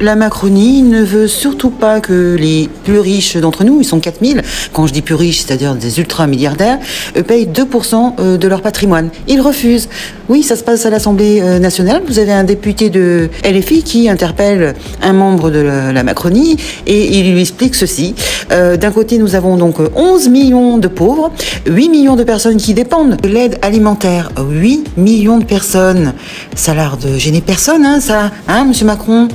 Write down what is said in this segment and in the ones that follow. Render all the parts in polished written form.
La Macronie ne veut surtout pas que les plus riches d'entre nous, ils sont 4000, quand je dis plus riches, c'est-à-dire des ultra-milliardaires, payent 2% de leur patrimoine. Ils refusent. Oui, ça se passe à l'Assemblée nationale. Vous avez un député de LFI qui interpelle un membre de la Macronie et il lui explique ceci. D'un côté, nous avons donc 11 millions de pauvres, 8 millions de personnes qui dépendent de l'aide alimentaire. 8 millions de personnes. Ça a l'air de gêner personne, hein, ça, hein, monsieur Macron?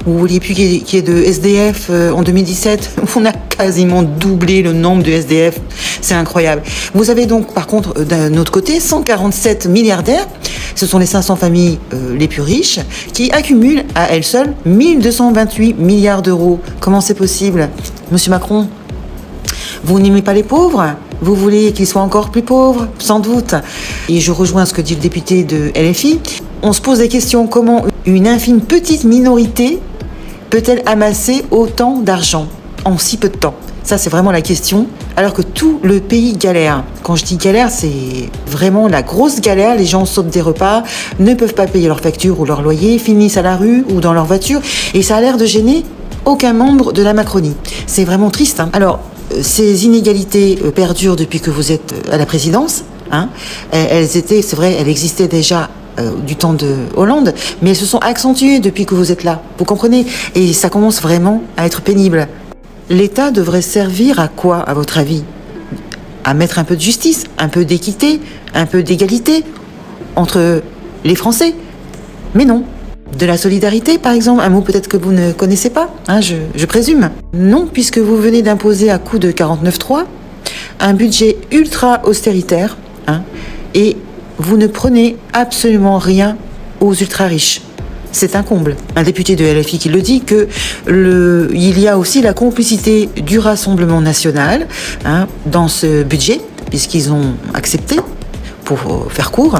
Vous vouliez plus qu'il y ait de SDF en 2017? On a quasiment doublé le nombre de SDF. C'est incroyable. Vous avez donc, par contre, d'un autre côté, 147 milliardaires. Ce sont les 500 familles les plus riches qui accumulent à elles seules 1228 milliards d'euros. Comment c'est possible, monsieur Macron? Vous n'aimez pas les pauvres? Vous voulez qu'ils soient encore plus pauvres? Sans doute. Et je rejoins ce que dit le député de LFI. On se pose des questions. Comment une infime petite minorité peut-elle amasser autant d'argent en si peu de temps? Ça, c'est vraiment la question. Alors que tout le pays galère. Quand je dis galère, c'est vraiment la grosse galère. Les gens sautent des repas, ne peuvent pas payer leurs factures ou leur loyer, finissent à la rue ou dans leur voiture. Et ça a l'air de gêner aucun membre de la Macronie. C'est vraiment triste, hein. Alors, ces inégalités perdurent depuis que vous êtes à la présidence, hein. Elles étaient, c'est vrai, elles existaient déjà du temps de Hollande, mais elles se sont accentuées depuis que vous êtes là. Vous comprenez? Et ça commence vraiment à être pénible. L'État devrait servir à quoi, à votre avis? À mettre un peu de justice, un peu d'équité, un peu d'égalité entre les Français. Mais non. De la solidarité, par exemple, un mot peut-être que vous ne connaissez pas, hein, je présume. Non, puisque vous venez d'imposer à coup de 49.3 un budget ultra austéritaire, hein, et vous ne prenez absolument rien aux ultra riches. C'est un comble. Un député de LFI qui le dit il y a aussi la complicité du Rassemblement national, hein, dans ce budget, puisqu'ils ont accepté, pour faire court.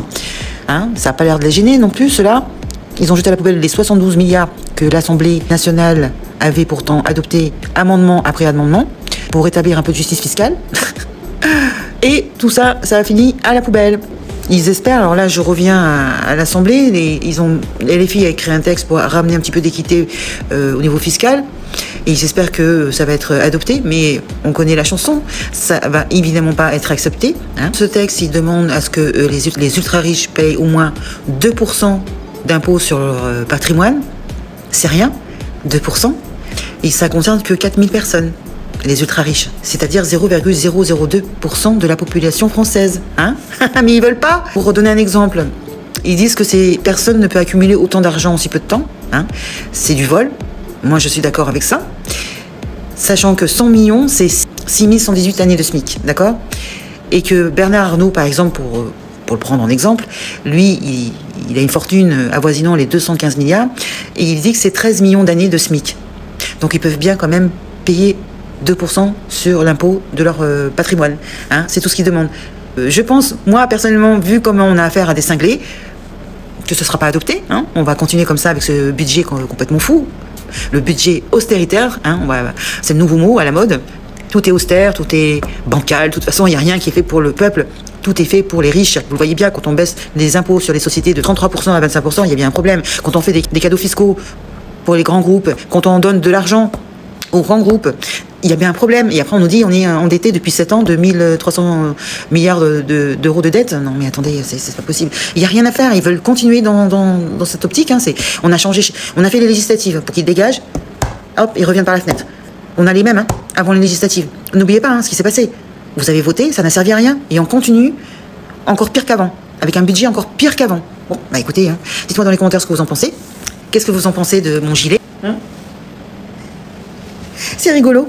Hein, ça n'a pas l'air de les gêner non plus, cela. Ils ont jeté à la poubelle les 72 milliards que l'Assemblée nationale avait pourtant adopté amendement après amendement pour rétablir un peu de justice fiscale. Et tout ça, ça a fini à la poubelle. Ils espèrent, alors là je reviens à l'Assemblée, les filles ont écrit un texte pour ramener un petit peu d'équité au niveau fiscal, et ils espèrent que ça va être adopté, mais on connaît la chanson, ça va évidemment pas être accepté, hein. Ce texte, il demande à ce que les ultra-riches payent au moins 2% d'impôts sur leur patrimoine. C'est rien, 2%, et ça concerne que 4000 personnes. Les ultra-riches, c'est-à-dire 0,002% de la population française. Hein? Mais ils veulent pas. Pour redonner un exemple, ils disent que ces personnes ne peuvent accumuler autant d'argent en si peu de temps. Hein? C'est du vol. Moi, je suis d'accord avec ça. Sachant que 100 millions, c'est 6118 années de SMIC, d'accord? Et que Bernard Arnault, par exemple, pour le prendre en exemple, lui, il a une fortune avoisinant les 215 milliards, et il dit que c'est 13 millions d'années de SMIC. Donc ils peuvent bien quand même payer 2% sur l'impôt de leur patrimoine. Hein, c'est tout ce qu'ils demandent. Je pense, moi, personnellement, vu comment on a affaire à des cinglés, que ce ne sera pas adopté. Hein, on va continuer comme ça avec ce budget complètement fou. Le budget austéritaire, hein, c'est le nouveau mot à la mode. Tout est austère, tout est bancal. De toute façon, il n'y a rien qui est fait pour le peuple. Tout est fait pour les riches. Vous le voyez bien, quand on baisse les impôts sur les sociétés de 33% à 25%, il y a bien un problème. Quand on fait des cadeaux fiscaux pour les grands groupes, quand on donne de l'argent aux grands groupes, il y a bien un problème. Et après, on nous dit on est endetté depuis 7 ans de 1300 milliards d'euros de dette. Non, mais attendez, c'est pas possible. Il n'y a rien à faire. Ils veulent continuer dans cette optique. Hein. On a fait les législatives pour qu'ils dégagent. Hop, ils reviennent par la fenêtre. On a les mêmes, hein, avant les législatives. N'oubliez pas, hein, ce qui s'est passé. Vous avez voté, ça n'a servi à rien. Et on continue encore pire qu'avant. Avec un budget encore pire qu'avant. Bon, bah écoutez, hein, dites-moi dans les commentaires ce que vous en pensez. Qu'est-ce que vous en pensez de mon gilet, hein? C'est rigolo.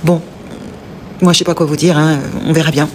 Bon, moi je sais pas quoi vous dire, hein, on verra bien.